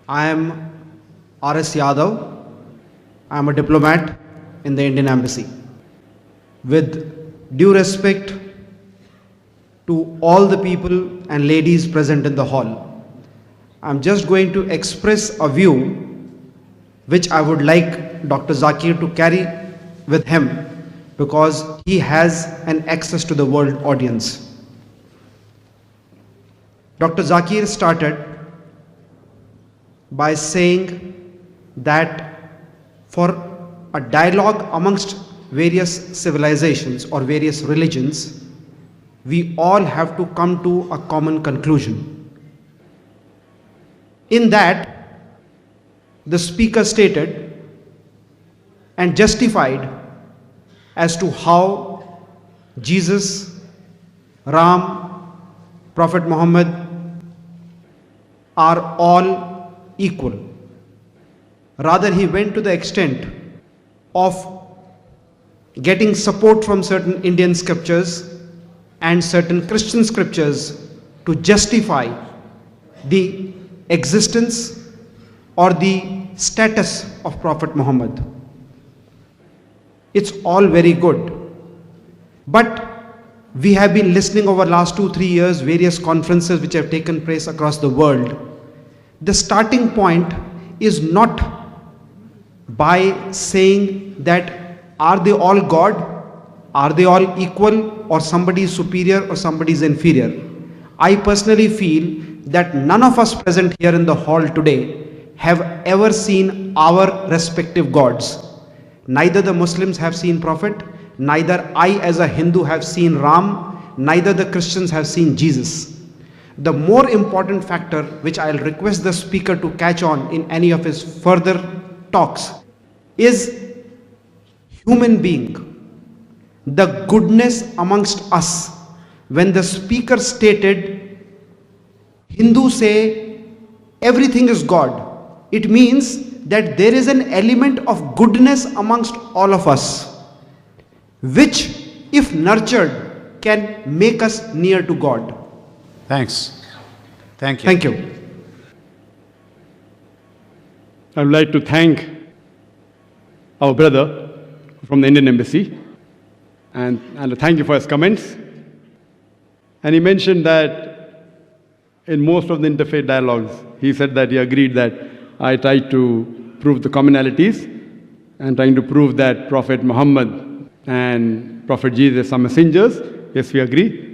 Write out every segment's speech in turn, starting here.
I am R.S. Yadav. I am a diplomat in the Indian Embassy. With due respect to all the people and ladies present in the hall, I am just going to express a view which I would like Dr. Zakir to carry with him because he has an access to the world audience. Dr. Zakir started by saying that for a dialogue amongst various civilizations or various religions, we all have to come to a common conclusion. In that, the speaker stated and justified as to how Jesus, Ram, Prophet Muhammad are all equal. Rather, he went to the extent of getting support from certain Indian scriptures and certain Christian scriptures to justify the existence or the status of Prophet Muhammad. It's all very good. But we have been listening over the last 2-3 years, various conferences which have taken place across the world. The starting point is not by saying that are they all God? Are they all equal, or somebody is superior or somebody is inferior? I personally feel that none of us present here in the hall today have ever seen our respective gods. Neither the Muslims have seen Prophet, neither I as a Hindu have seen Ram, neither the Christians have seen Jesus. The more important factor which I'll request the speaker to catch on in any of his further talks is human being, the goodness amongst us. When the speaker stated, Hindus say everything is God, it means that there is an element of goodness amongst all of us, which, if nurtured, can make us near to God. Thanks. Thank you. Thank you. I would like to thank our brother from the Indian Embassy and thank you for his comments. And he mentioned that in most of the interfaith dialogues, he said that he agreed that I tried to prove the commonalities and trying to prove that Prophet Muhammad and Prophet Jesus are messengers. Yes, we agree.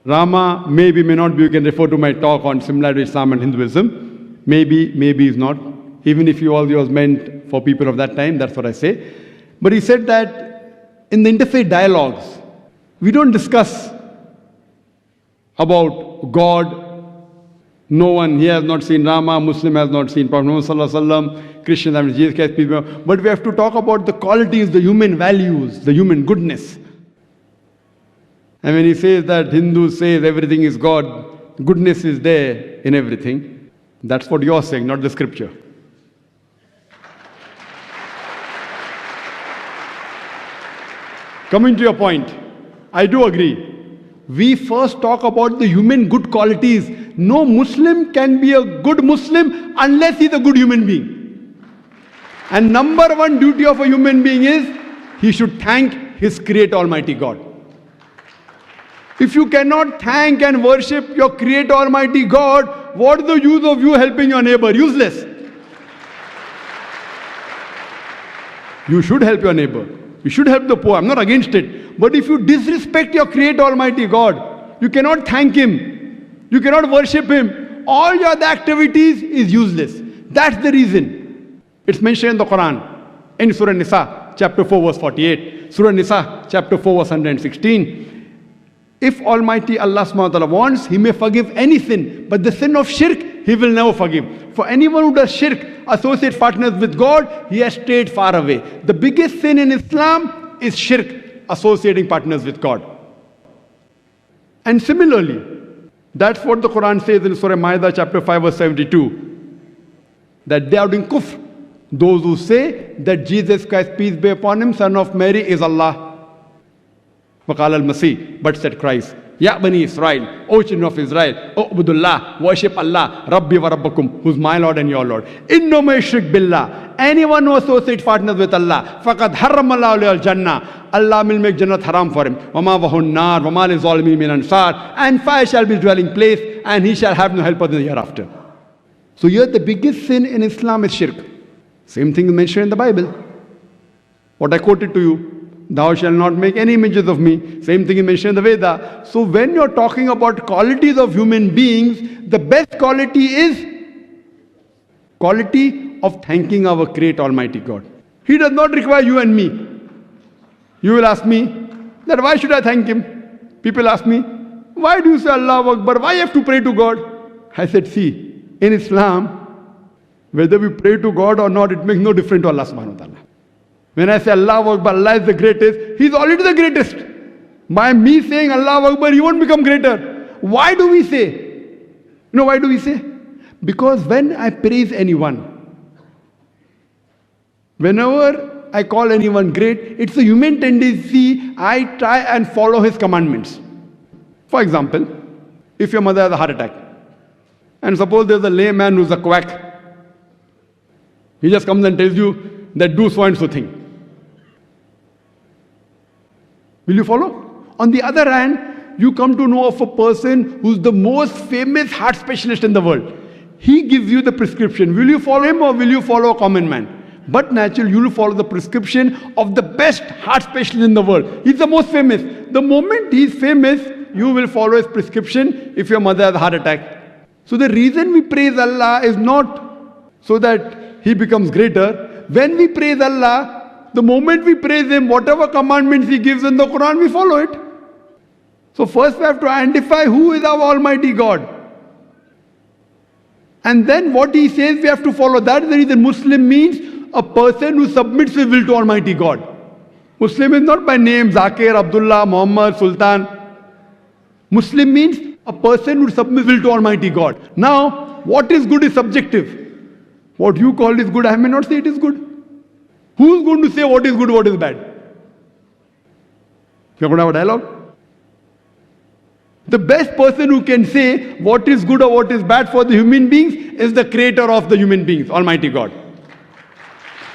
Rama maybe, may not be, you can refer to my talk on similarity Islam and Hinduism. Maybe, maybe is not. Even if all yours meant for people of that time, that's what I say. But he said that in the interfaith dialogues, we don't discuss about God. No one here has not seen Rama, Muslim has not seen Prophet Muhammad Sallallahu Alaihi Wasallam, Christians have not seen Jesus Christ. But we have to talk about the qualities, the human values, the human goodness. And when he says that Hindus say everything is God, goodness is there in everything, that's what you're saying, not the scripture. Coming to your point, I do agree. We first talk about the human good qualities. No Muslim can be a good Muslim unless he's a good human being. And number one duty of a human being is he should thank his Creator Almighty God. If you cannot thank and worship your Creator Almighty God, what is the use of you helping your neighbor? Useless. You should help your neighbor. You should help the poor. I'm not against it. But if you disrespect your Creator Almighty God, you cannot thank Him. You cannot worship Him. All your other activities is useless. That's the reason. It's mentioned in the Quran. In Surah Nisa, chapter 4, verse 48. Surah Nisa, chapter 4, verse 116. If Almighty Allah subhanahu wa ta'ala wants, He may forgive any sin. But the sin of shirk, He will never forgive. For anyone who does shirk, associate partners with God, he has strayed far away. The biggest sin in Islam is shirk, associating partners with God. And similarly, that's what the Quran says in Surah Ma'idah chapter 5 verse 72. That they are doing kufr. Those who say that Jesus Christ, peace be upon him, son of Mary, is Allah. وَقَالَ الْمَسِيحِ, but said Christ. Ya Bani Israel, O children of Israel, O Abdullah, worship Allah, Rabbi wa Rabbakum, who's my Lord and your Lord. Inno may shirk billah. Anyone who associates partners with Allah, faqad harramallahu alayhi al-jannah. Allah will make Jannat haram for him. Wama vahun nar, wama li zalimin min ansar. And fire shall be his dwelling place, and he shall have no helper in the hereafter. So here the biggest sin in Islam is shirk. Same thing is mentioned in the Bible. What I quoted to you. Thou shalt not make any images of me. Same thing is mentioned in the Veda. So when you're talking about qualities of human beings, the best quality is quality of thanking our great Almighty God. He does not require you and me. You will ask me that why should I thank him? People ask me, why do you say Allahu Akbar? Why you have to pray to God? I said, see, in Islam, whether we pray to God or not, it makes no difference to Allah subhanahu wa ta'ala. When I say Allahu Akbar, Allah is the greatest, He is already the greatest. By me saying Allahu Akbar, He won't become greater. Why do we say? You know why do we say? Because when I praise anyone, whenever I call anyone great, it's a human tendency, I try and follow his commandments. For example, if your mother has a heart attack, and suppose there's a layman who's a quack, he just comes and tells you that do so and so thing. Will you follow? On the other hand, you come to know of a person who's the most famous heart specialist in the world. He gives you the prescription. Will you follow him or will you follow a common man? But naturally, you will follow the prescription of the best heart specialist in the world. He's the most famous. The moment he's famous, you will follow his prescription if your mother has a heart attack. So the reason we praise Allah is not so that He becomes greater. When we praise Allah, the moment we praise Him, whatever commandments He gives in the Quran, we follow it. So first we have to identify who is our Almighty God. And then what He says we have to follow. That is the reason Muslim means a person who submits his will to Almighty God. Muslim is not by name, Zakir, Abdullah, Muhammad, Sultan. Muslim means a person who submits will to Almighty God. Now, what is good is subjective. What you call is good, I may not say it is good. Who's going to say what is good, what is bad? You're going to have a dialogue? The best person who can say what is good or what is bad for the human beings is the creator of the human beings, Almighty God.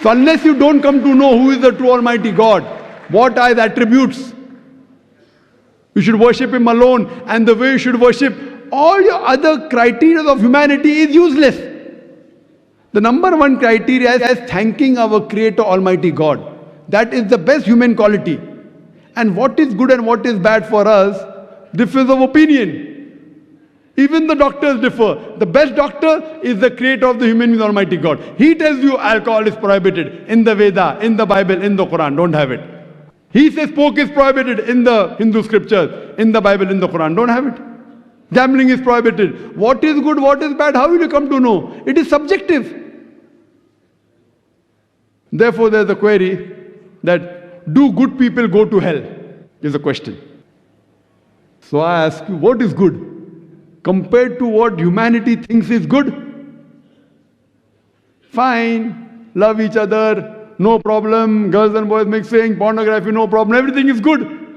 So unless you don't come to know who is the true Almighty God, what are His attributes, you should worship Him alone, and the way you should worship, all your other criteria of humanity is useless. The number one criteria is thanking our Creator Almighty God. That is the best human quality. And what is good and what is bad for us differs of opinion. Even the doctors differ. The best doctor is the Creator of the human being, Almighty God. He tells you alcohol is prohibited in the Veda, in the Bible, in the Quran. Don't have it. He says pork is prohibited in the Hindu scriptures, in the Bible, in the Quran. Don't have it. Gambling is prohibited. What is good, what is bad, how will you come to know? It is subjective. Therefore, there is a query that do good people go to hell? Is a question. So I ask you, what is good? Compared to what humanity thinks is good? Fine, love each other, no problem, girls and boys mixing, pornography, no problem, everything is good.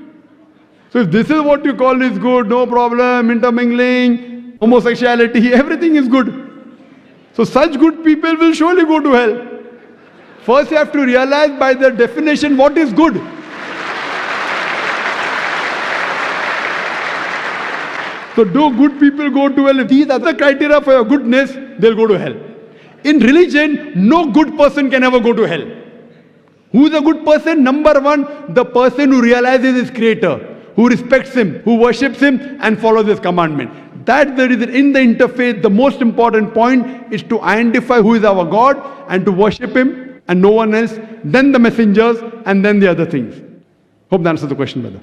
So if this is what you call is good, no problem, intermingling, homosexuality, everything is good. So such good people will surely go to hell. First you have to realize by the definition what is good. So do good people go to hell? If these are the criteria for your goodness, they'll go to hell. In religion, no good person can ever go to hell. Who is a good person? Number one, the person who realizes his Creator, who respects Him, who worships Him and follows His commandment. That's the reason in the interfaith, the most important point is to identify who is our God and to worship Him and no one else, then the messengers and then the other things. Hope that answers the question, brother.